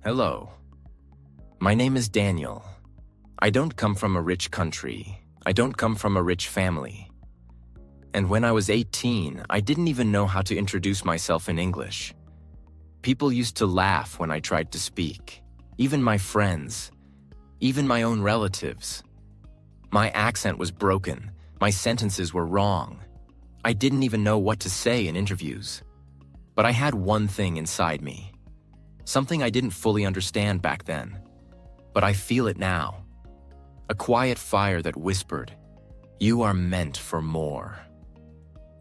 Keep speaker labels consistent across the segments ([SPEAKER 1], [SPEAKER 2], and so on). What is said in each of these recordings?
[SPEAKER 1] Hello. My name is Daniel. I don't come from a rich country. I don't come from a rich family. And when I was 18, I didn't even know how to introduce myself in English. People used to laugh when I tried to speak. Even my friends. Even my own relatives. My accent was broken. My sentences were wrong. I didn't even know what to say in interviews. But I had one thing inside me. Something I didn't fully understand back then. But I feel it now. A quiet fire that whispered, "You are meant for more."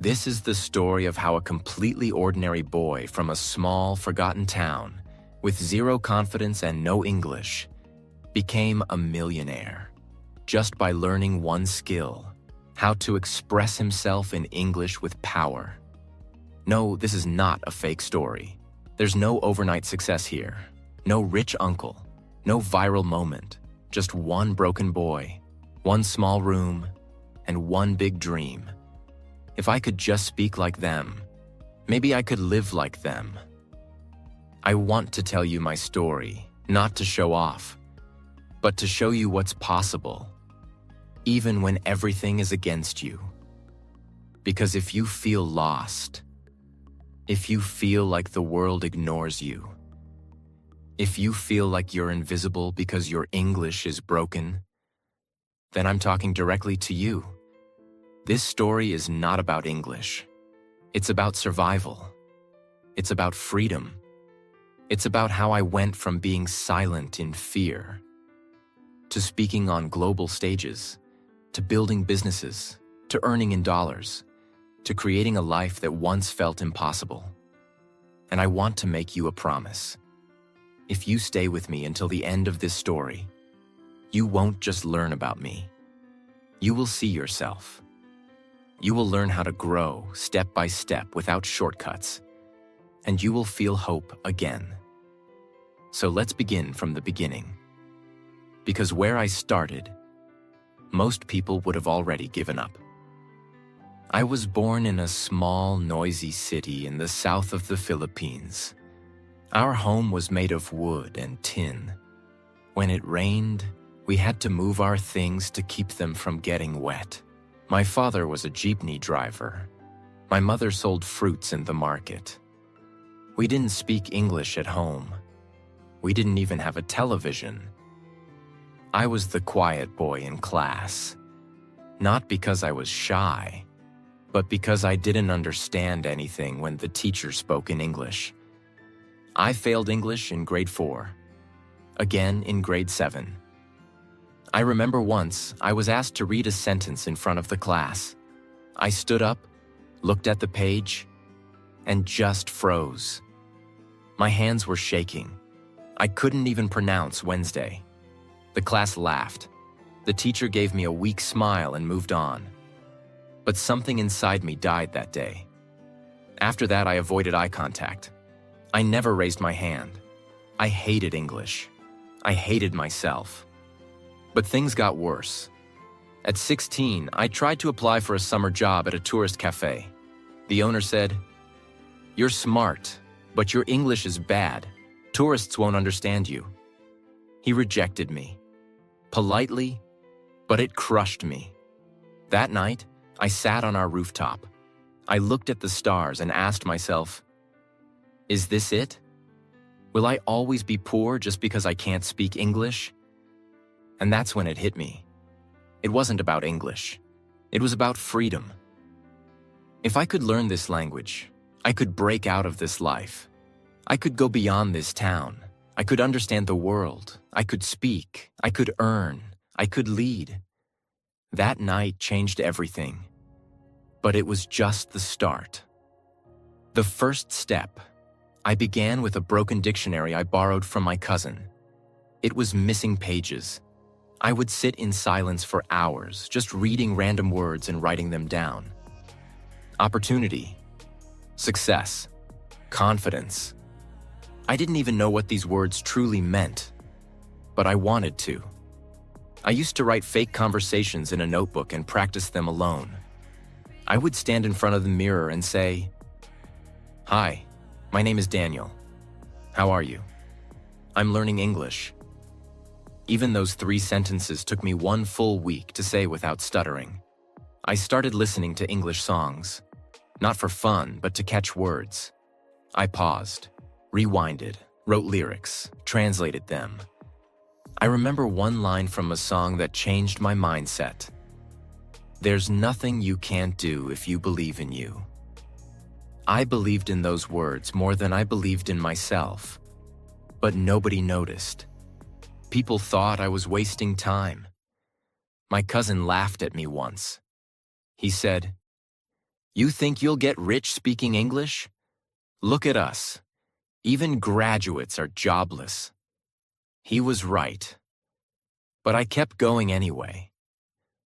[SPEAKER 1] This is the story of how a completely ordinary boy from a small, forgotten town, with zero confidence and no English, became a millionaire, just by learning one skill: how to express himself in English with power. No, this is not a fake story. There's no overnight success here, no rich uncle, no viral moment, just one broken boy, one small room, and one big dream. If I could just speak like them, maybe I could live like them. I want to tell you my story, not to show off, but to show you what's possible, even when everything is against you. Because if you feel lost, if you feel like the world ignores you, if you feel like you're invisible because your English is broken, then I'm talking directly to you. This story is not about English. It's about survival. It's about freedom. It's about how I went from being silent in fear to speaking on global stages, to building businesses, to earning in dollars, to creating a life that once felt impossible. And I want to make you a promise. If you stay with me until the end of this story, you won't just learn about me. You will see yourself. You will learn how to grow step by step without shortcuts, and you will feel hope again. So let's begin from the beginning. Because where I started, most people would have already given up. I was born in a small, noisy city in the south of the Philippines. Our home was made of wood and tin. When it rained, we had to move our things to keep them from getting wet. My father was a jeepney driver. My mother sold fruits in the market. We didn't speak English at home. We didn't even have a television. I was the quiet boy in class. Not because I was shy, but because I didn't understand anything when the teacher spoke in English. I failed English in grade 4, again in grade 7. I remember once I was asked to read a sentence in front of the class. I stood up, looked at the page, and just froze. My hands were shaking. I couldn't even pronounce Wednesday. The class laughed. The teacher gave me a weak smile and moved on. But something inside me died that day. After that, I avoided eye contact. I never raised my hand. I hated English. I hated myself. But things got worse. At 16, I tried to apply for a summer job at a tourist cafe. The owner said, "You're smart, but your English is bad. Tourists won't understand you." He rejected me. Politely, but it crushed me. That night, I sat on our rooftop. I looked at the stars and asked myself, is this it? Will I always be poor just because I can't speak English? And that's when it hit me. It wasn't about English. It was about freedom. If I could learn this language, I could break out of this life. I could go beyond this town. I could understand the world. I could speak. I could earn. I could lead. That night changed everything. But it was just the start. The first step. I began with a broken dictionary I borrowed from my cousin. It was missing pages. I would sit in silence for hours, just reading random words and writing them down. Opportunity, success, confidence. I didn't even know what these words truly meant, but I wanted to. I used to write fake conversations in a notebook and practice them alone. I would stand in front of the mirror and say, "Hi, my name is Daniel. How are you?" I'm learning English. Even those 3 sentences took me 1 full week to say without stuttering. I started listening to English songs, not for fun, but to catch words. I paused, rewinded, wrote lyrics, translated them. I remember one line from a song that changed my mindset. There's nothing you can't do if you believe in you. I believed in those words more than I believed in myself, but nobody noticed. People thought I was wasting time. My cousin laughed at me once. He said, "You think you'll get rich speaking English? Look at us. Even graduates are jobless." He was right. But I kept going anyway.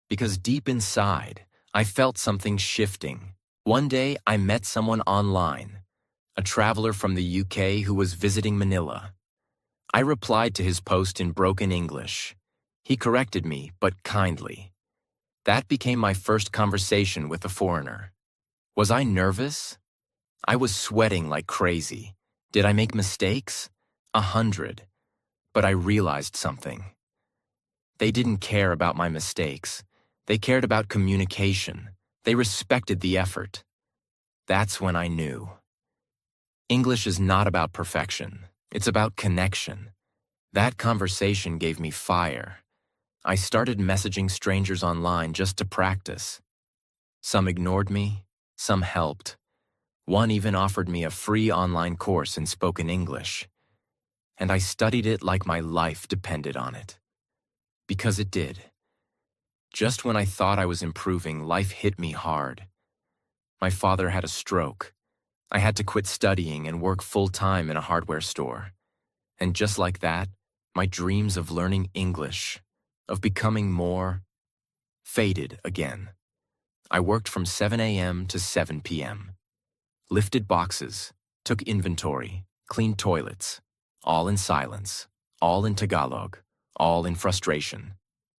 [SPEAKER 1] Because deep inside, I felt something shifting. One day, I met someone online, a traveler from the UK who was visiting Manila. I replied to his post in broken English. He corrected me, but kindly. That became my first conversation with a foreigner. Was I nervous? I was sweating like crazy. Did I make mistakes? 100. But I realized something. They didn't care about my mistakes. They cared about communication. They respected the effort. That's when I knew. English is not about perfection. It's about connection. That conversation gave me fire. I started messaging strangers online just to practice. Some ignored me, some helped. One even offered me a free online course in spoken English. And I studied it like my life depended on it. Because it did. Just when I thought I was improving, life hit me hard. My father had a stroke. I had to quit studying and work full-time in a hardware store. And just like that, my dreams of learning English, of becoming more, faded again. I worked from 7 a.m. to 7 p.m. Lifted boxes, took inventory, cleaned toilets, all in silence, all in Tagalog, all in frustration.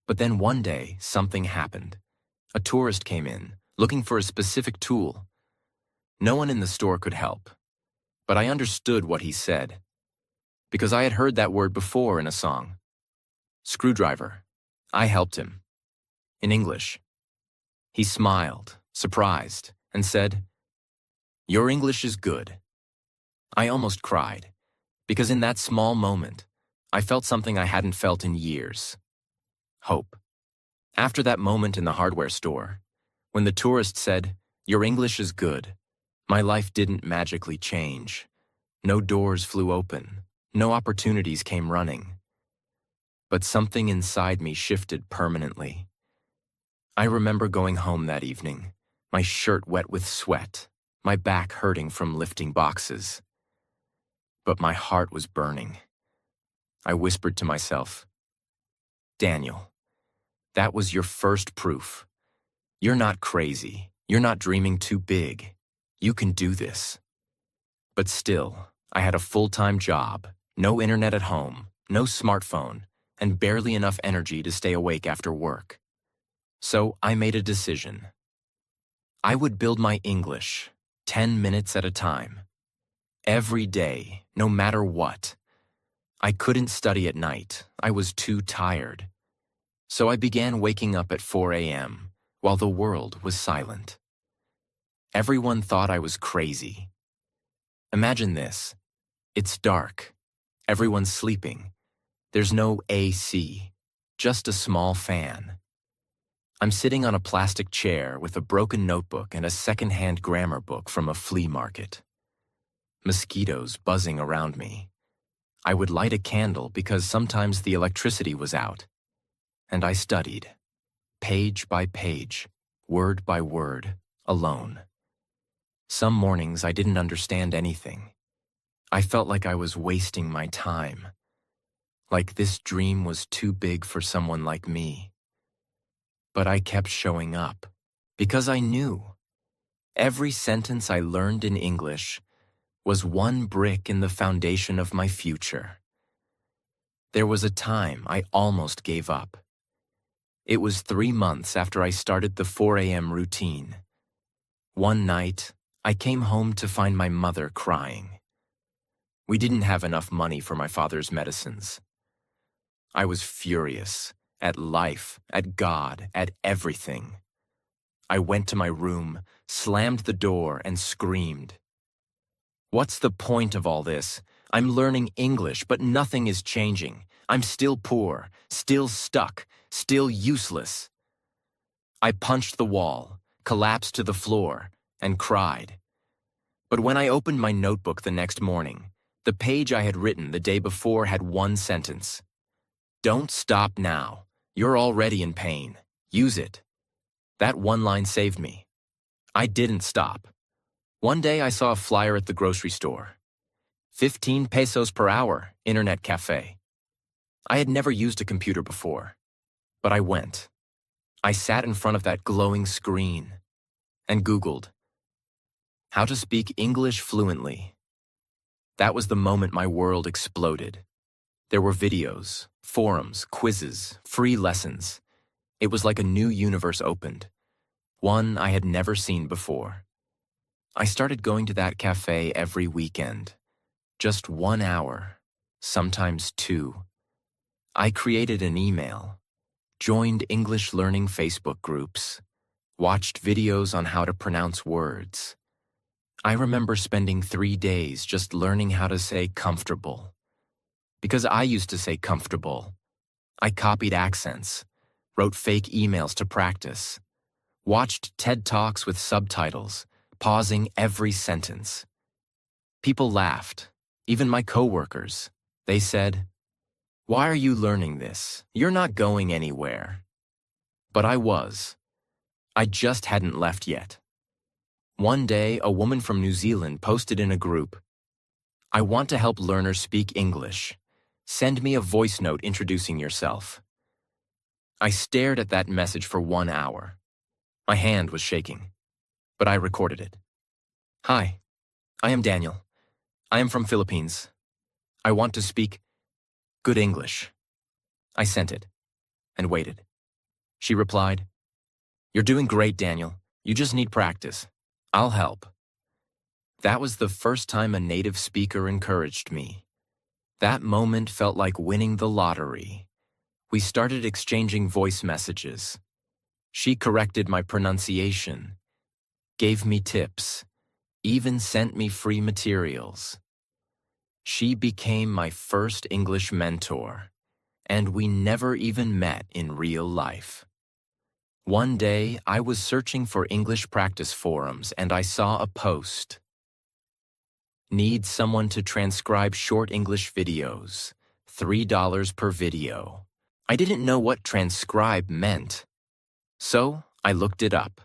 [SPEAKER 1] But then one day, something happened. A tourist came in, looking for a specific tool. No one in the store could help. But I understood what he said. Because I had heard that word before in a song. Screwdriver. I helped him. In English. He smiled, surprised, and said, "Your English is good." I almost cried, because in that small moment, I felt something I hadn't felt in years. Hope. After that moment in the hardware store, when the tourist said, "Your English is good," my life didn't magically change. No doors flew open. No opportunities came running. But something inside me shifted permanently. I remember going home that evening, my shirt wet with sweat, my back hurting from lifting boxes. But my heart was burning. I whispered to myself, "Daniel, that was your first proof. You're not crazy. You're not dreaming too big. You can do this." But still, I had a full-time job, no internet at home, no smartphone, and barely enough energy to stay awake after work. So I made a decision. I would build my English 10 minutes at a time. Every day, no matter what. I couldn't study at night. I was too tired. So I began waking up at 4 a.m. while the world was silent. Everyone thought I was crazy. Imagine this. It's dark. Everyone's sleeping. There's no AC, just a small fan. I'm sitting on a plastic chair with a broken notebook and a second-hand grammar book from a flea market. Mosquitoes buzzing around me. I would light a candle because sometimes the electricity was out. And I studied, page by page, word by word, alone. Some mornings I didn't understand anything. I felt like I was wasting my time. Like this dream was too big for someone like me. But I kept showing up, because I knew. Every sentence I learned in English was one brick in the foundation of my future. There was a time I almost gave up. It was 3 months after I started the 4 a.m. routine. One night, I came home to find my mother crying. We didn't have enough money for my father's medicines. I was furious at life, at God, at everything. I went to my room, slammed the door, and screamed. What's the point of all this? I'm learning English, but nothing is changing. I'm still poor, still stuck, still useless. I punched the wall, collapsed to the floor, and cried. But when I opened my notebook the next morning, the page I had written the day before had one sentence. Don't stop now. You're already in pain. Use it. That one line saved me. I didn't stop. One day I saw a flyer at the grocery store. 15 pesos per hour, internet cafe. I had never used a computer before, but I went. I sat in front of that glowing screen and Googled how to speak English fluently. That was the moment my world exploded. There were videos, forums, quizzes, free lessons. It was like a new universe opened, one I had never seen before. I started going to that cafe every weekend, just 1 hour, sometimes 2. I created an email, joined English learning Facebook groups, watched videos on how to pronounce words. I remember spending 3 days just learning how to say comfortable. Because I used to say comfortable. I copied accents, wrote fake emails to practice, watched TED Talks with subtitles, pausing every sentence. People laughed, even my coworkers. They said, "Why are you learning this? You're not going anywhere." But I was. I just hadn't left yet. One day, a woman from New Zealand posted in a group, "I want to help learners speak English. Send me a voice note introducing yourself." I stared at that message for 1 hour. My hand was shaking, but I recorded it. "Hi, I am Daniel. I am from Philippines. I want to speak good English." I sent it and waited. She replied, "You're doing great, Daniel. You just need practice. I'll help." That was the first time a native speaker encouraged me. That moment felt like winning the lottery. We started exchanging voice messages. She corrected my pronunciation, gave me tips, even sent me free materials. She became my first English mentor, and we never even met in real life. One day, I was searching for English practice forums and I saw a post. Need someone to transcribe short English videos, $3 per video. I didn't know what transcribe meant, so I looked it up.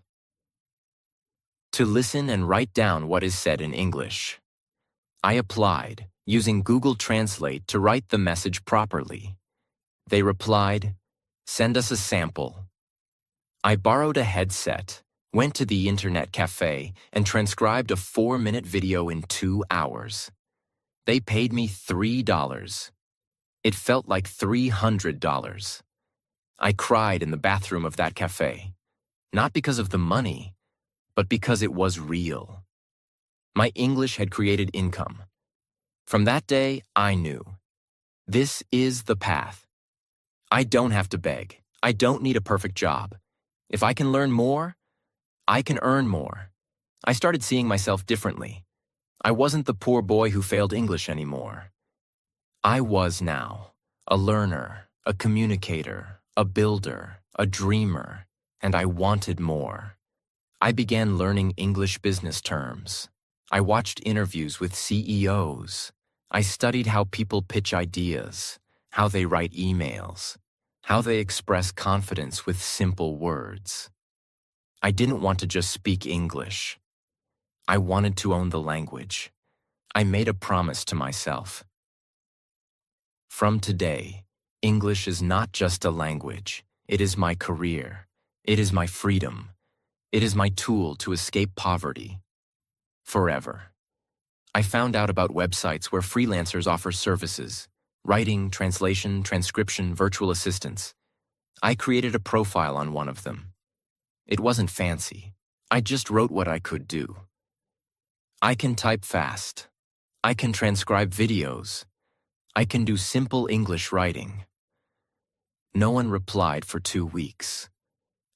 [SPEAKER 1] To listen and write down what is said in English. I applied, using Google Translate to write the message properly. They replied, "Send us a sample." I borrowed a headset, went to the internet cafe, and transcribed a 4-minute video in 2 hours. They paid me $3. It felt like $300. I cried in the bathroom of that cafe, not because of the money, but because it was real. My English had created income. From that day, I knew. This is the path. I don't have to beg. I don't need a perfect job. If I can learn more, I can earn more. I started seeing myself differently. I wasn't the poor boy who failed English anymore. I was now a learner, a communicator, a builder, a dreamer, and I wanted more. I began learning English business terms. I watched interviews with CEOs. I studied how people pitch ideas, how they write emails, how they express confidence with simple words. I didn't want to just speak English. I wanted to own the language. I made a promise to myself. From today, English is not just a language. It is my career. It is my freedom. It is my tool to escape poverty. Forever. I found out about websites where freelancers offer services, writing, translation, transcription, virtual assistants. I created a profile on one of them. It wasn't fancy. I just wrote what I could do. I can type fast. I can transcribe videos. I can do simple English writing. No one replied for 2 weeks.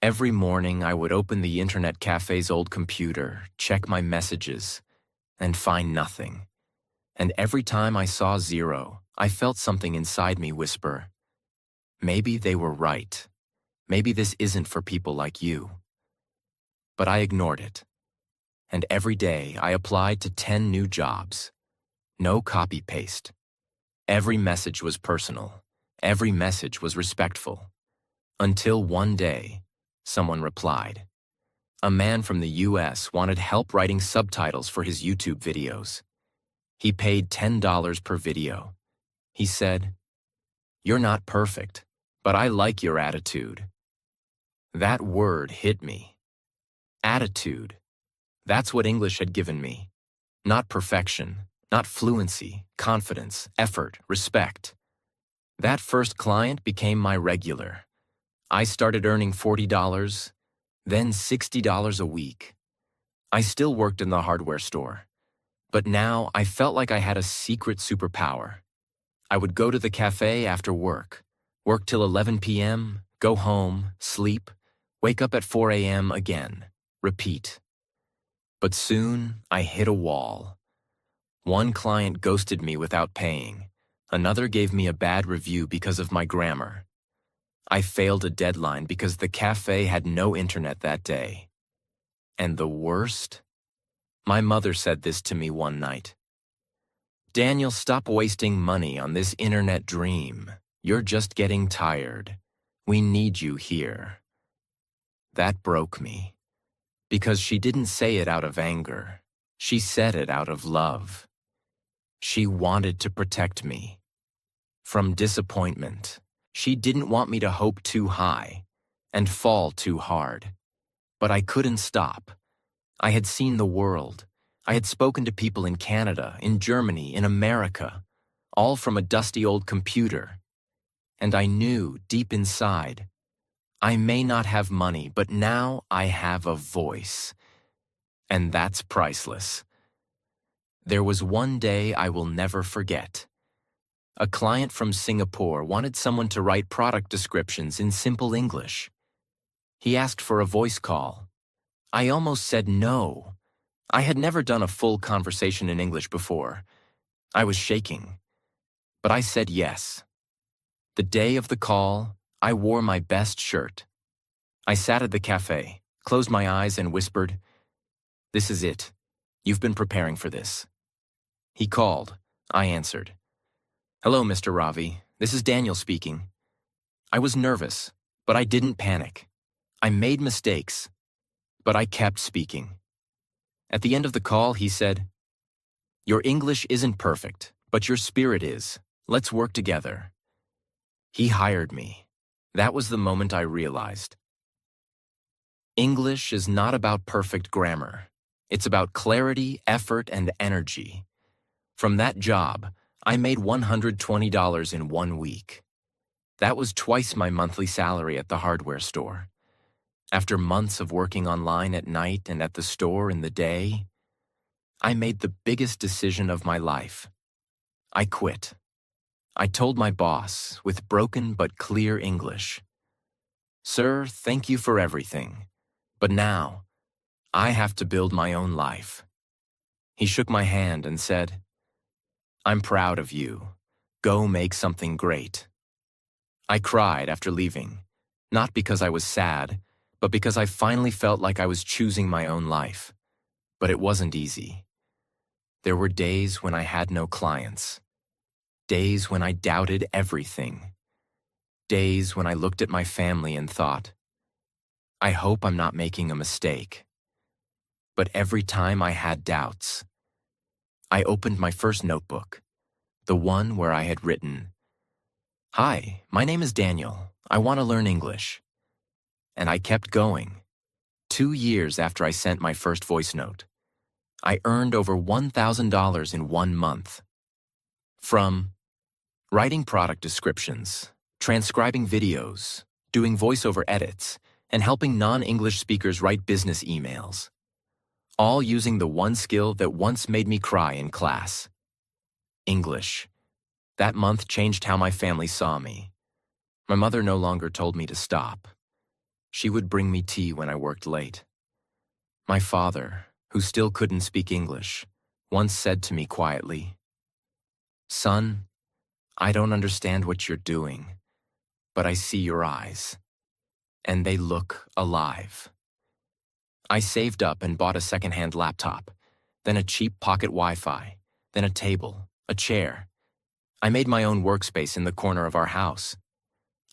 [SPEAKER 1] Every morning I would open the internet cafe's old computer, check my messages, and find nothing. And every time I saw 0, I felt something inside me whisper, maybe they were right. Maybe this isn't for people like you. But I ignored it. And every day I applied to 10 new jobs. No copy-paste. Every message was personal. Every message was respectful. Until one day, someone replied. A man from the US wanted help writing subtitles for his YouTube videos. He paid $10 per video. He said, "You're not perfect, but I like your attitude." That word hit me. Attitude. That's what English had given me. Not perfection, not fluency, confidence, effort, respect. That first client became my regular. I started earning $40, then $60 a week. I still worked in the hardware store, but now I felt like I had a secret superpower. I would go to the cafe after work till 11 p.m., go home, sleep, wake up at 4 a.m. again, repeat. But soon I hit a wall. One client ghosted me without paying. Another gave me a bad review because of my grammar. I failed a deadline because the cafe had no internet that day. And the worst? My mother said this to me one night. "Daniel, stop wasting money on this internet dream. You're just getting tired. We need you here." That broke me. Because she didn't say it out of anger. She said it out of love. She wanted to protect me from disappointment. She didn't want me to hope too high and fall too hard. But I couldn't stop. I had seen the world. I had spoken to people in Canada, in Germany, in America, all from a dusty old computer. And I knew deep inside, I may not have money, but now I have a voice. And that's priceless. There was one day I will never forget. A client from Singapore wanted someone to write product descriptions in simple English. He asked for a voice call. I almost said no. I had never done a full conversation in English before. I was shaking. But I said yes. The day of the call, I wore my best shirt. I sat at the cafe, closed my eyes and whispered, "This is it. You've been preparing for this." He called. I answered. "Hello, Mr. Ravi. This is Daniel speaking." I was nervous, but I didn't panic. I made mistakes, but I kept speaking. At the end of the call, he said, "Your English isn't perfect, but your spirit is. Let's work together." He hired me. That was the moment I realized. English is not about perfect grammar. It's about clarity, effort, and energy. From that job, I made $120 in 1 week. That was twice my monthly salary at the hardware store. After months of working online at night and at the store in the day, I made the biggest decision of my life. I quit. I told my boss, with broken but clear English, "Sir, thank you for everything, but now I have to build my own life." He shook my hand and said, "I'm proud of you. Go make something great." I cried after leaving, not because I was sad, but because I finally felt like I was choosing my own life. But it wasn't easy. There were days when I had no clients. Days when I doubted everything. Days when I looked at my family and thought, I hope I'm not making a mistake. But every time I had doubts, I opened my first notebook, the one where I had written, "Hi, my name is Daniel. I want to learn English." And I kept going. 2 years after I sent my first voice note, I earned over $1,000 in 1 month. From writing product descriptions, transcribing videos, doing voiceover edits, and helping non-English speakers write business emails. All using the one skill that once made me cry in class, English. That month changed how my family saw me. My mother no longer told me to stop. She would bring me tea when I worked late. My father, who still couldn't speak English, once said to me quietly, "Son, I don't understand what you're doing, but I see your eyes, and they look alive." I saved up and bought a second-hand laptop, then a cheap pocket Wi-Fi, then a table, a chair. I made my own workspace in the corner of our house.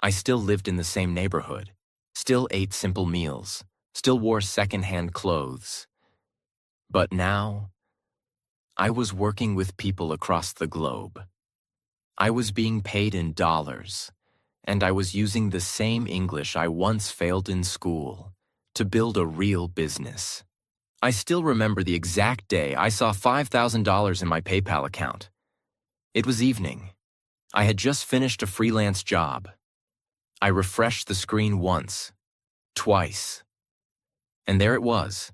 [SPEAKER 1] I still lived in the same neighborhood, still ate simple meals, still wore second-hand clothes. But now, I was working with people across the globe. I was being paid in dollars, and I was using the same English I once failed in school to build a real business. I still remember the exact day I saw $5,000 in my PayPal account. It was evening. I had just finished a freelance job. I refreshed the screen once, twice, and there it was,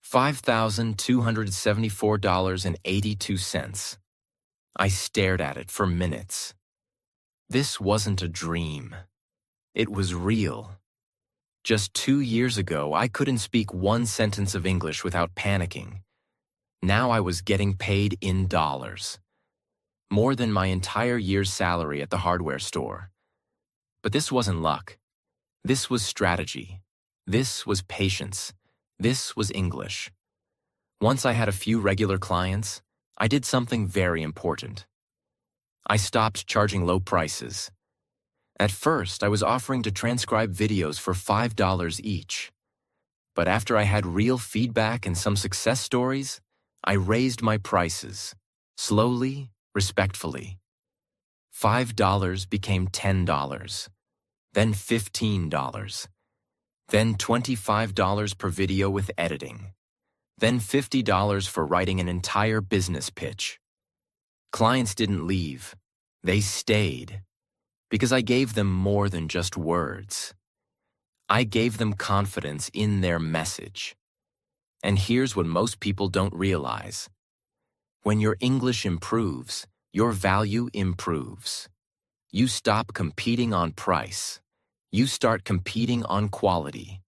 [SPEAKER 1] $5,274.82. I stared at it for minutes. This wasn't a dream. It was real. Just 2 years ago, I couldn't speak one sentence of English without panicking. Now I was getting paid in dollars. More than my entire year's salary at the hardware store. But this wasn't luck. This was strategy. This was patience. This was English. Once I had a few regular clients, I did something very important. I stopped charging low prices. At first, I was offering to transcribe videos for $5 each. But after I had real feedback and some success stories, I raised my prices, slowly, respectfully. $5 became $10, then $15, then $25 per video with editing, then $50 for writing an entire business pitch. Clients didn't leave, they stayed, because I gave them more than just words. I gave them confidence in their message. And here's what most people don't realize. When your English improves, your value improves. You stop competing on price. You start competing on quality.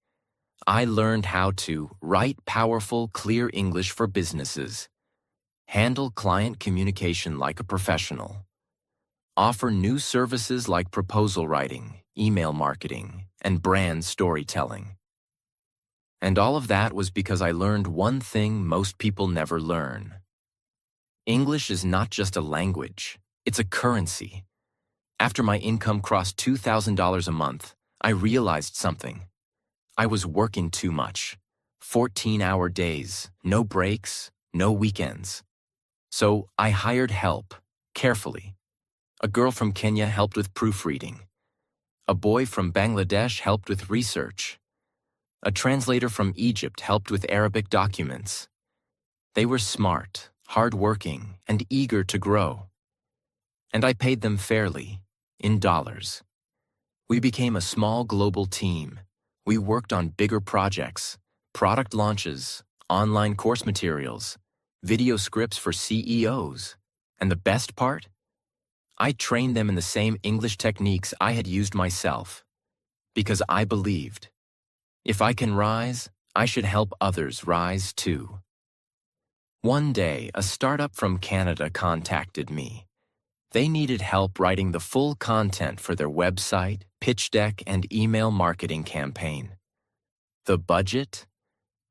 [SPEAKER 1] I learned how to write powerful, clear English for businesses, handle client communication like a professional, offer new services like proposal writing, email marketing, and brand storytelling. And all of that was because I learned one thing most people never learn. English is not just a language, it's a currency. After my income crossed $2,000 a month, I realized something. I was working too much. 14-hour days, no breaks, no weekends. So I hired help, carefully. A girl from Kenya helped with proofreading. A boy from Bangladesh helped with research. A translator from Egypt helped with Arabic documents. They were smart, hardworking, and eager to grow. And I paid them fairly, in dollars. We became a small global team. We worked on bigger projects, product launches, online course materials, video scripts for CEOs. And the best part? I trained them in the same English techniques I had used myself, because I believed, if I can rise, I should help others rise too. One day, a startup from Canada contacted me. They needed help writing the full content for their website, pitch deck, and email marketing campaign. The budget?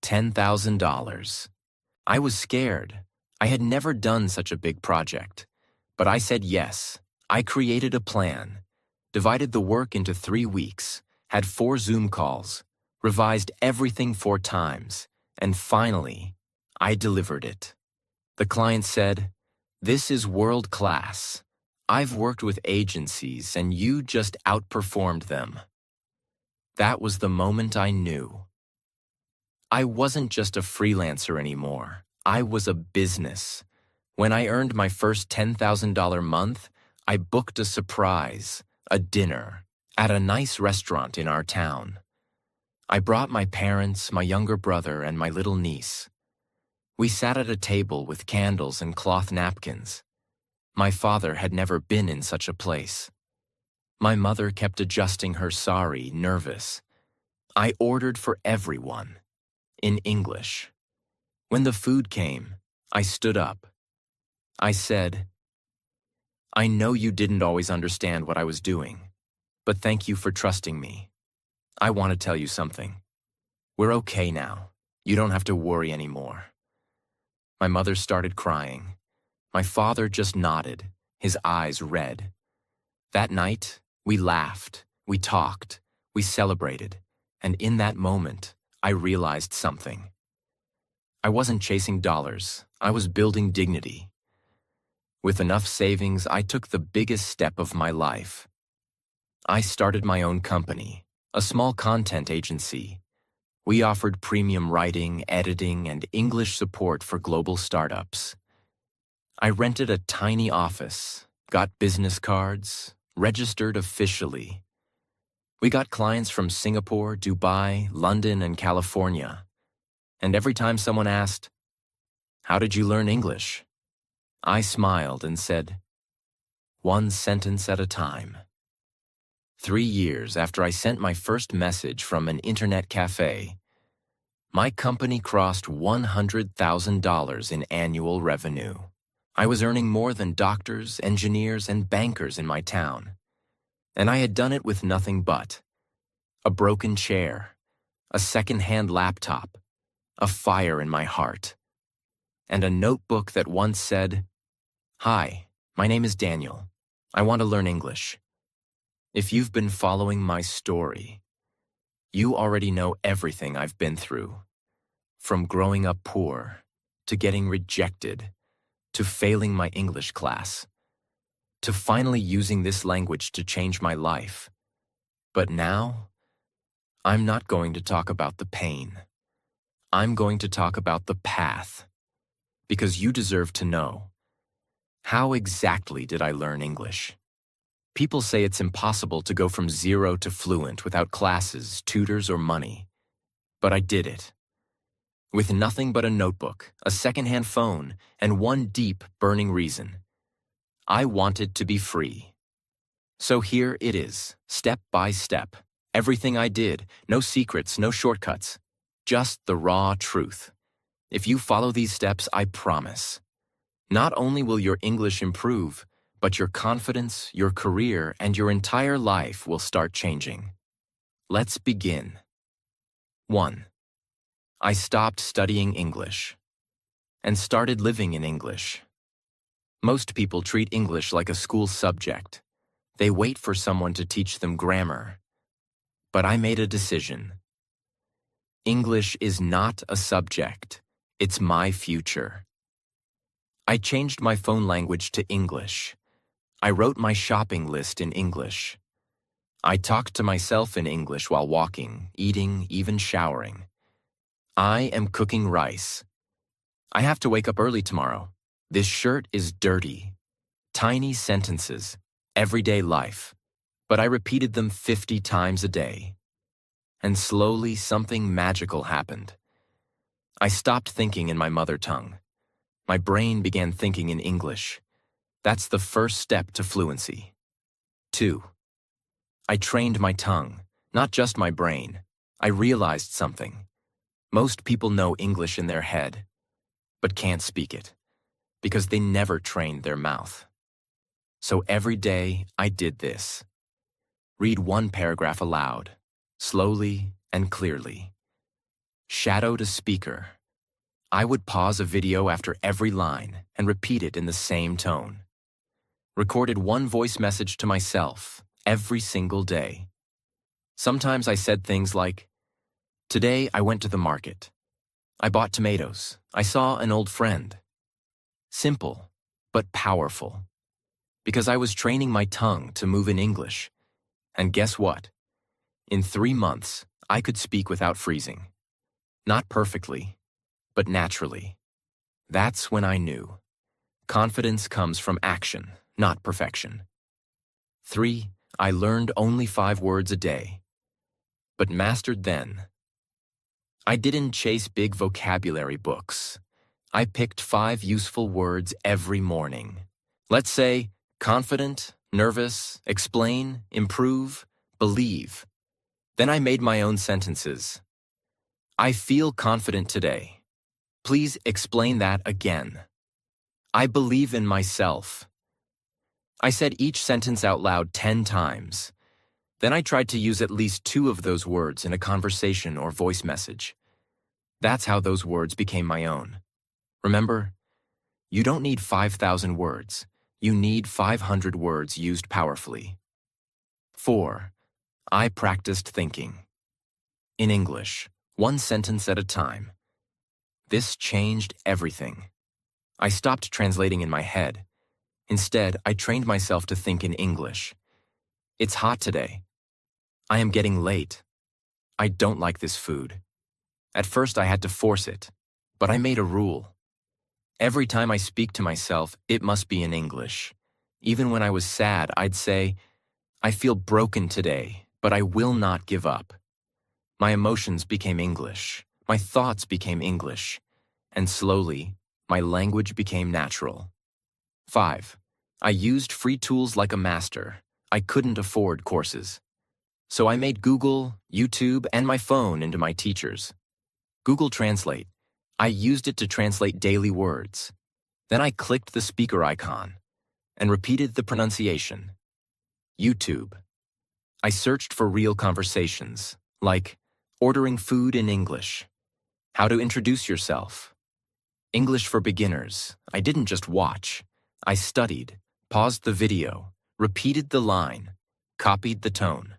[SPEAKER 1] $10,000. I was scared. I had never done such a big project. But I said yes. I created a plan, divided the work into 3 weeks, had 4 Zoom calls, revised everything 4 times, and finally, I delivered it. The client said, "This is world class. I've worked with agencies and you just outperformed them." That was the moment I knew. I wasn't just a freelancer anymore. I was a business. When I earned my first $10,000 month, I booked a surprise, a dinner, at a nice restaurant in our town. I brought my parents, my younger brother, and my little niece. We sat at a table with candles and cloth napkins. My father had never been in such a place. My mother kept adjusting her sari, nervous. I ordered for everyone, in English. When the food came, I stood up. I said, "I know you didn't always understand what I was doing, but thank you for trusting me. I want to tell you something. We're okay now. You don't have to worry anymore." My mother started crying. My father just nodded, his eyes red. That night, we laughed, we talked, we celebrated, and in that moment, I realized something. I wasn't chasing dollars, I was building dignity. With enough savings, I took the biggest step of my life. I started my own company, a small content agency. We offered premium writing, editing, and English support for global startups. I rented a tiny office, got business cards, registered officially. We got clients from Singapore, Dubai, London, and California. And every time someone asked, "How did you learn English?" I smiled and said, "One sentence at a time." 3 years after I sent my first message from an internet cafe, my company crossed $100,000 in annual revenue. I was earning more than doctors, engineers, and bankers in my town. And I had done it with nothing but a broken chair, a second-hand laptop, a fire in my heart, and a notebook that once said, "Hi, my name is Daniel. I want to learn English." If you've been following my story, you already know everything I've been through. From growing up poor, to getting rejected, to failing my English class, to finally using this language to change my life. But now, I'm not going to talk about the pain. I'm going to talk about the path, because you deserve to know. How exactly did I learn English? People say it's impossible to go from zero to fluent without classes, tutors, or money. But I did it. With nothing but a notebook, a secondhand phone, and one deep, burning reason. I wanted to be free. So here it is, step by step. Everything I did, no secrets, no shortcuts. Just the raw truth. If you follow these steps, I promise. Not only will your English improve, but your confidence, your career, and your entire life will start changing. Let's begin. 1. I stopped studying English and started living in English. Most people treat English like a school subject. They wait for someone to teach them grammar. But I made a decision. English is not a subject. It's my future. I changed my phone language to English. I wrote my shopping list in English. I talked to myself in English while walking, eating, even showering. I am cooking rice. I have to wake up early tomorrow. This shirt is dirty. Tiny sentences, everyday life. But I repeated them 50 times a day. And slowly something magical happened. I stopped thinking in my mother tongue. My brain began thinking in English. That's the first step to fluency. 2. I trained my tongue, not just my brain. I realized something. Most people know English in their head, but can't speak it, because they never trained their mouth. So every day I did this. Read one paragraph aloud, slowly and clearly. Shadowed a speaker. I would pause a video after every line and repeat it in the same tone. Recorded one voice message to myself every single day. Sometimes I said things like, "Today I went to the market. I bought tomatoes. I saw an old friend." Simple, but powerful. Because I was training my tongue to move in English. And guess what? In 3 months, I could speak without freezing. Not perfectly, but naturally. That's when I knew. Confidence comes from action, not perfection. 3. I learned only 5 words a day, but mastered then. I didn't chase big vocabulary books. I picked 5 useful words every morning. Let's say confident, nervous, explain, improve, believe. Then I made my own sentences. I feel confident today. Please explain that again. I believe in myself. I said each sentence out loud 10 times. Then I tried to use at least 2 of those words in a conversation or voice message. That's how those words became my own. Remember, you don't need 5,000 words. You need 500 words used powerfully. 4. I practiced thinking. In English, 1 sentence at a time. This changed everything. I stopped translating in my head. Instead, I trained myself to think in English. It's hot today. I am getting late. I don't like this food. At first, I had to force it, but I made a rule. Every time I speak to myself, it must be in English. Even when I was sad, I'd say, I feel broken today, but I will not give up. My emotions became English. My thoughts became English. And slowly, my language became natural. 5. I used free tools like a master. I couldn't afford courses. So I made Google, YouTube, and my phone into my teachers. Google Translate. I used it to translate daily words. Then I clicked the speaker icon and repeated the pronunciation. YouTube. I searched for real conversations, like ordering food in English, how to introduce yourself. English for beginners. I didn't just watch. I studied, paused the video, repeated the line, copied the tone.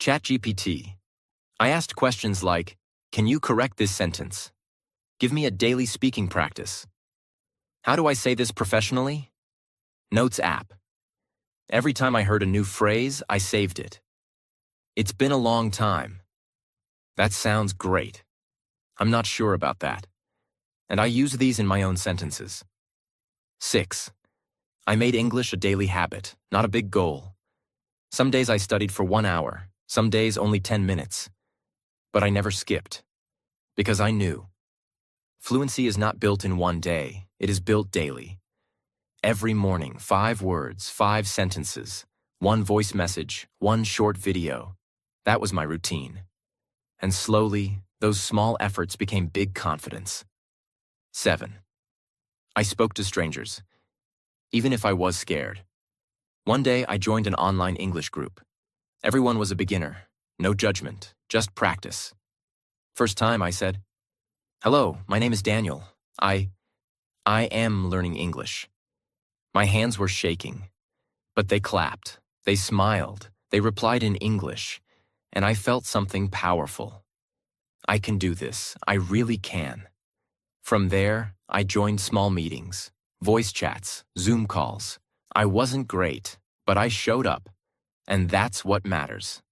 [SPEAKER 1] ChatGPT. I asked questions like, can you correct this sentence? Give me a daily speaking practice. How do I say this professionally? Notes app. Every time I heard a new phrase, I saved it. It's been a long time. That sounds great. I'm not sure about that. And I use these in my own sentences. 6. I made English a daily habit, not a big goal. Some days I studied for 1 hour, some days only 10 minutes. But I never skipped, because I knew. Fluency is not built in one day, it is built daily. Every morning, 5 words, 5 sentences, 1 voice message, 1 short video. That was my routine. And slowly, those small efforts became big confidence. 7. I spoke to strangers, even if I was scared. One day, I joined an online English group. Everyone was a beginner, no judgment, just practice. First time, I said, "Hello, my name is Daniel. I am learning English." My hands were shaking, but they clapped, they smiled, they replied in English, and I felt something powerful. I can do this, I really can. From there, I joined small meetings, voice chats, Zoom calls. I wasn't great, but I showed up, and that's what matters.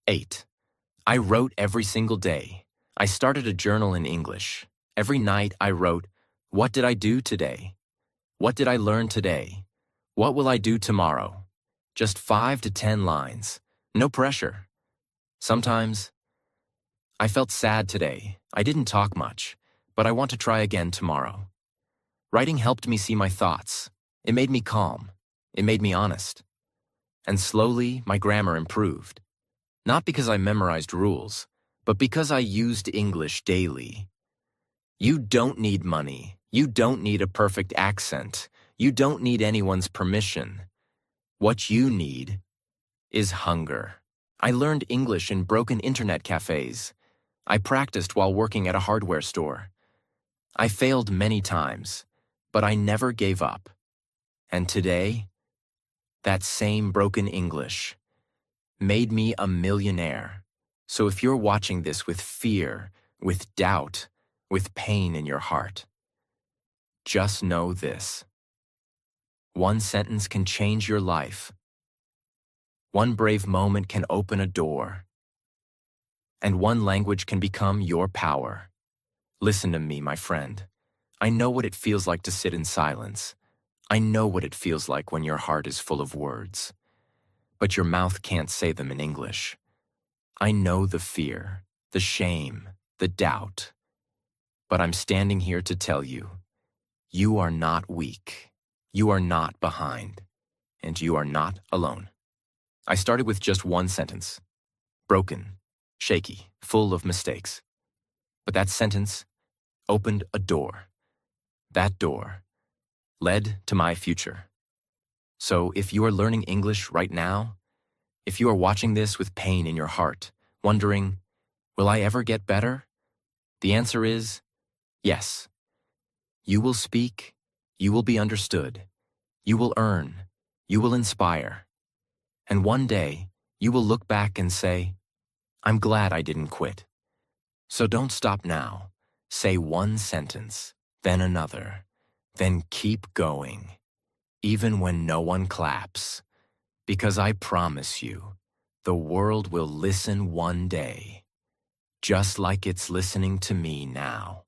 [SPEAKER 1] 8. I wrote every single day. I started a journal in English. Every night I wrote, what did I do today? What did I learn today? What will I do tomorrow? Just 5 to 10 lines. No pressure. Sometimes, I felt sad today. I didn't talk much, but I want to try again tomorrow. Writing helped me see my thoughts. It made me calm. It made me honest. And slowly, my grammar improved. Not because I memorized rules, but because I used English daily. You don't need money. You don't need a perfect accent. You don't need anyone's permission. What you need is hunger. I learned English in broken internet cafes. I practiced while working at a hardware store. I failed many times, but I never gave up. And today, that same broken English made me a millionaire. So if you're watching this with fear, with doubt, with pain in your heart, just know this. 1 sentence can change your life. 1 brave moment can open a door. And 1 language can become your power. Listen to me, my friend. I know what it feels like to sit in silence. I know what it feels like when your heart is full of words, but your mouth can't say them in English. I know the fear, the shame, the doubt, but I'm standing here to tell you, you are not weak. You are not behind, and you are not alone. I started with just one sentence. Broken, shaky, full of mistakes. But that sentence opened a door. That door led to my future. So if you are learning English right now, if you are watching this with pain in your heart, wondering, will I ever get better? The answer is yes. You will speak, you will be understood, you will earn, you will inspire. And one day, you will look back and say, I'm glad I didn't quit. So don't stop now. Say one sentence, then another, then keep going, even when no one claps. Because I promise you, the world will listen one day, just like it's listening to me now.